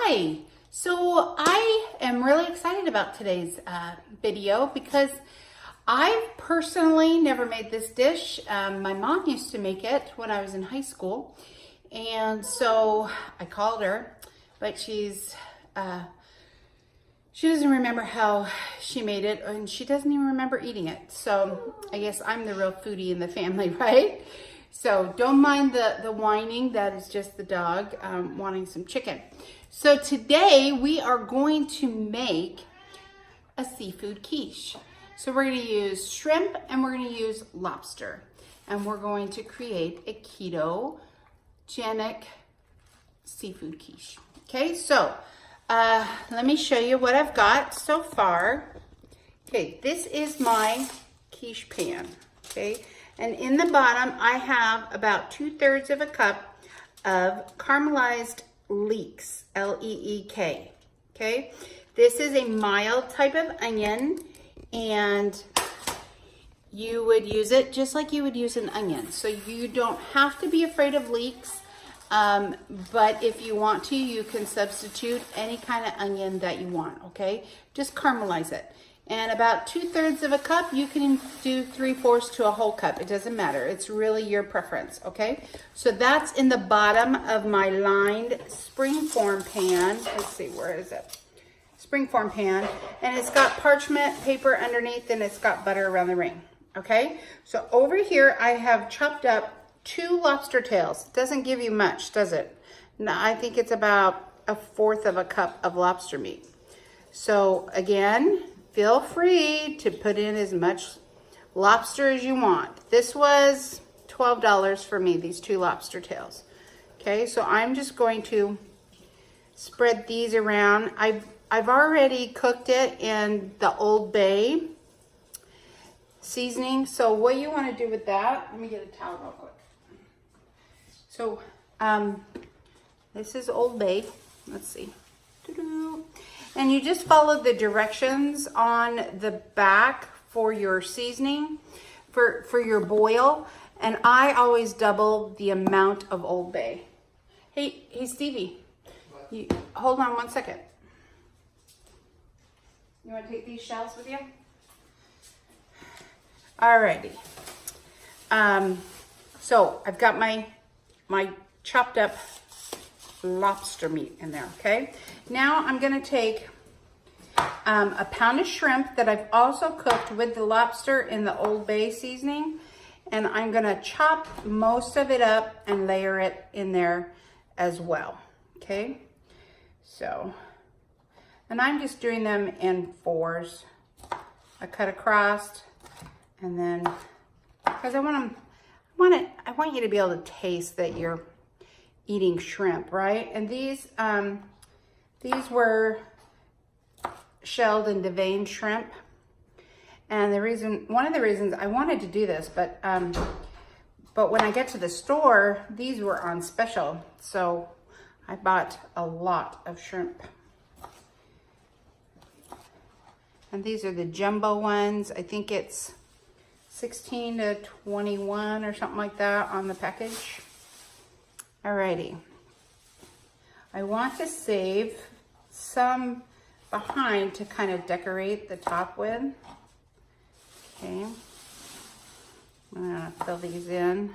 Hi, so I am really excited about today's video because I've personally never made this dish. My mom used to make it when I was in high school, and so I called her, but she doesn't remember how she made it, and she doesn't even remember eating it. So I guess I'm the real foodie in the family, right? So don't mind the whining. That is just the dog wanting some chicken. So today we are going to make a seafood quiche. So we're going to use shrimp and we're going to use lobster. And we're going to create a ketogenic seafood quiche. Okay, so let me show you what I've got so far. Okay, this is my quiche pan. Okay. And in the bottom, I have about 2/3 of a cup of caramelized leeks, L-E-E-K, okay? This is a mild type of onion, and you would use it just like you would use an onion. So you don't have to be afraid of leeks, but if you want to, you can substitute any kind of onion that you want, okay? Just caramelize it. And about 2/3 of a cup, you can do 3/4 to a whole cup. It doesn't matter. It's really your preference, okay? So that's in the bottom of my lined springform pan. Let's see, where is it? Springform pan. And it's got parchment paper underneath, and it's got butter around the ring, okay? So over here, I have chopped up 2 lobster tails. Doesn't give you much, does it? No, I think it's about 1/4 of a cup of lobster meat. So again, feel free to put in as much lobster as you want. This was $12 for me, these 2 lobster tails. Okay, so I'm just going to spread these around. I've already cooked it in the Old Bay seasoning. So what you want to do with that, let me get a towel real quick. So this is Old Bay. Let's see. And you just follow the directions on the back for your seasoning, for your boil. And I always double the amount of Old Bay. Hey Stevie, hold on 1 second. You want to take these shells with you? Alrighty. So I've got my chopped up lobster meat in there, okay? Now I'm gonna take a pound of shrimp that I've also cooked with the lobster in the Old Bay seasoning, and I'm gonna chop most of it up and layer it in there as well, okay? So, and I'm just doing them in 4s. I cut across, and then, because I want you to be able to taste that you're eating shrimp, right? And these were shelled and deveined shrimp. And one of the reasons I wanted to do this, but when I get to the store, these were on special. So I bought a lot of shrimp. And these are the jumbo ones. I think it's 16 to 21 or something like that on the package. Alrighty, I want to save some behind to kind of decorate the top with. Okay, I'm gonna fill these in.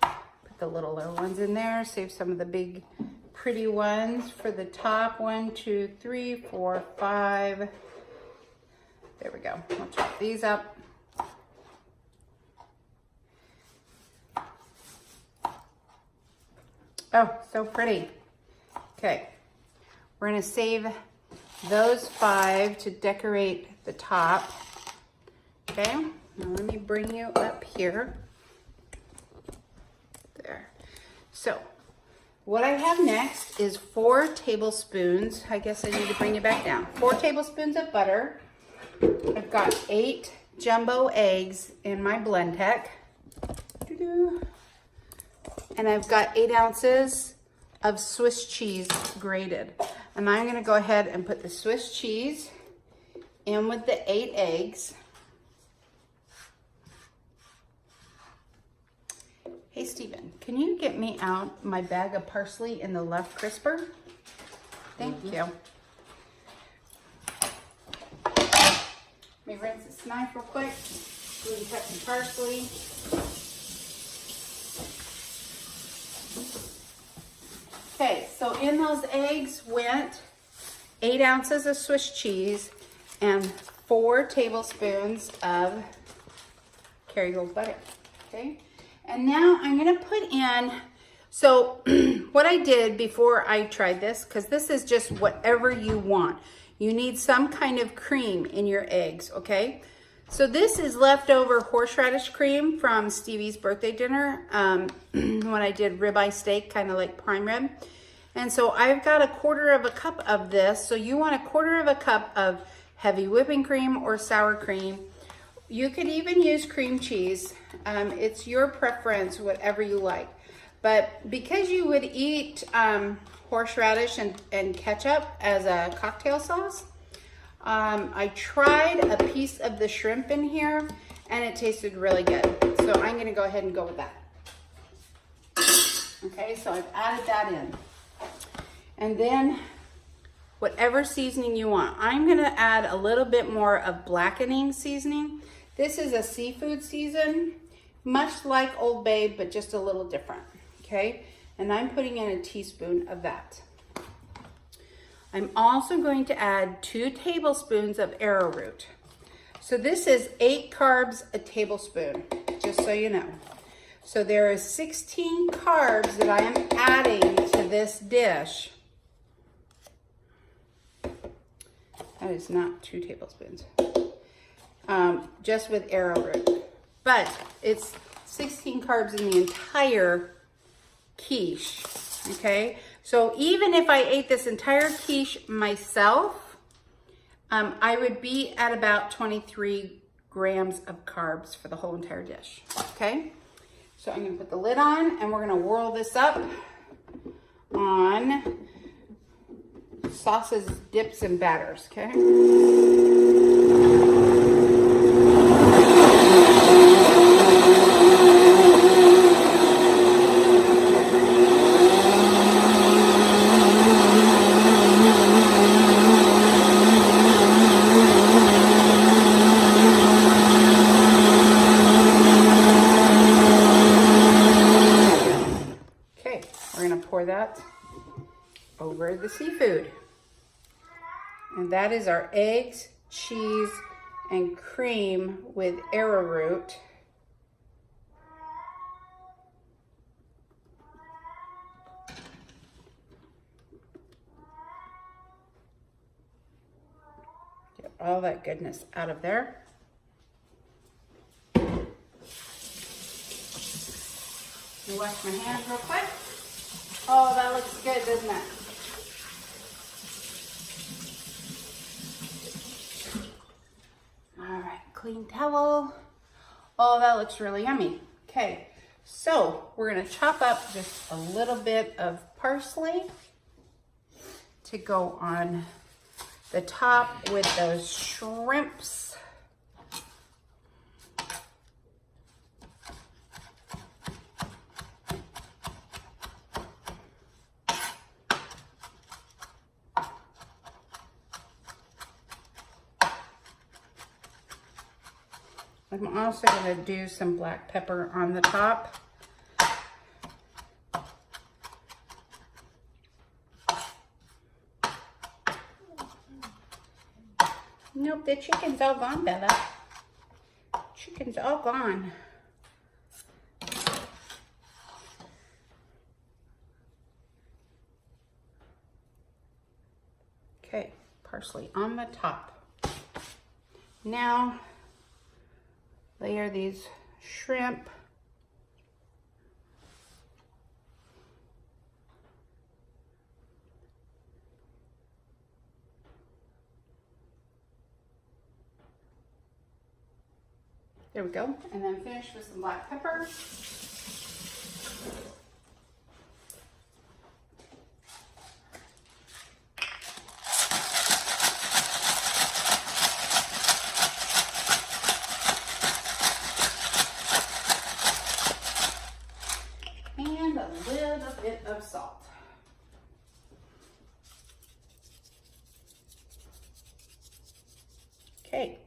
Put the littler ones in there, save some of the big pretty ones for the top. 1, 2, 3, 4, 5. There we go, I'll chop these up. Oh, so pretty. Okay, we're gonna save those 5 to decorate the top. Okay, now let me bring you up here. There. So, what I have next is 4 tablespoons. I guess I need to bring you back down. 4 tablespoons of butter. I've got 8 jumbo eggs in my blend tech. And I've got 8 ounces of Swiss cheese grated. And I'm gonna go ahead and put the Swiss cheese in with the 8 eggs. Hey, Steven, can you get me out my bag of parsley in the left crisper? Thank you. Let me rinse this knife real quick. Go ahead and cut some parsley. Okay, so in those eggs went 8 ounces of Swiss cheese and 4 tablespoons of Kerrygold butter. Okay, and now I'm gonna put in, so what I did before I tried this, because this is just whatever you want. You need some kind of cream in your eggs, okay? So this is leftover horseradish cream from Stevie's birthday dinner when I did ribeye steak, kind of like prime rib. And so I've got 1/4 cup of this. So you want 1/4 cup of heavy whipping cream or sour cream. You could even use cream cheese. It's your preference, whatever you like. But because you would eat horseradish and ketchup as a cocktail sauce, I tried a piece of the shrimp in here and it tasted really good. So I'm gonna go ahead and go with that. Okay, so I've added that in. And then whatever seasoning you want. I'm gonna add a little bit more of blackening seasoning. This is a seafood season, much like Old Bay, but just a little different, okay? And I'm putting in a teaspoon of that. I'm also going to add 2 tablespoons of arrowroot. So this is 8 carbs a tablespoon, just so you know. So there is 16 carbs that I am adding to this dish. That is not 2 tablespoons, just with arrowroot. But it's 16 carbs in the entire quiche, okay? So even if I ate this entire quiche myself, I would be at about 23 grams of carbs for the whole entire dish, okay? So I'm gonna put the lid on and we're gonna whirl this up on sauces, dips, and batters, okay? Okay, we're gonna pour that over the seafood. And that is our eggs, cheese, and cream with arrowroot. Get all that goodness out of there. Let me wash my hands real quick. Oh, that looks good, doesn't it? All right, clean towel. Oh, that looks really yummy. Okay, so we're gonna chop up just a little bit of parsley to go on the top with those shrimps. I'm also going to do some black pepper on the top. Nope, the chicken's all gone, Bella. Chicken's all gone. Okay, parsley on the top. Now, layer these shrimp. There we go. And then finish with some black pepper. and a little bit of salt. Okay,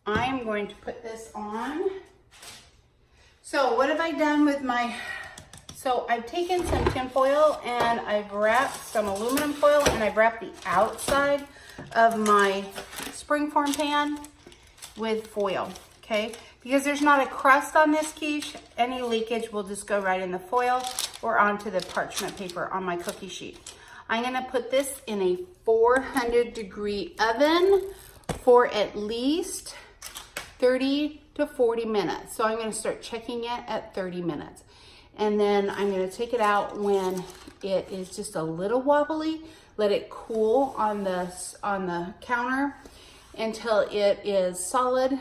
I am going to put this on. So what have I done with my, so I've taken some tin foil and I've wrapped some aluminum foil and I've wrapped the outside of my springform pan with foil, okay? Because there's not a crust on this quiche, any leakage will just go right in the foil or onto the parchment paper on my cookie sheet. I'm gonna put this in a 400-degree oven for at least 30 to 40 minutes. So I'm gonna start checking it at 30 minutes. And then I'm gonna take it out when it is just a little wobbly, let it cool on the counter until it is solid,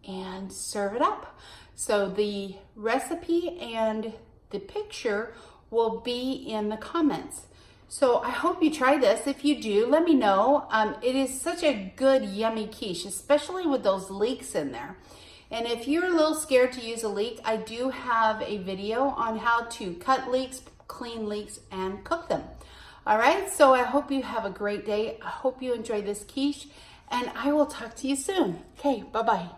and serve it up. So the recipe and the picture will be in the comments. So I hope you try this. If you do, let me know. It is such a good, yummy quiche, especially with those leeks in there. And if you're a little scared to use a leek, I do have a video on how to cut leeks, clean leeks, and cook them. All right, so I hope you have a great day. I hope you enjoy this quiche, and I will talk to you soon. Okay, bye-bye.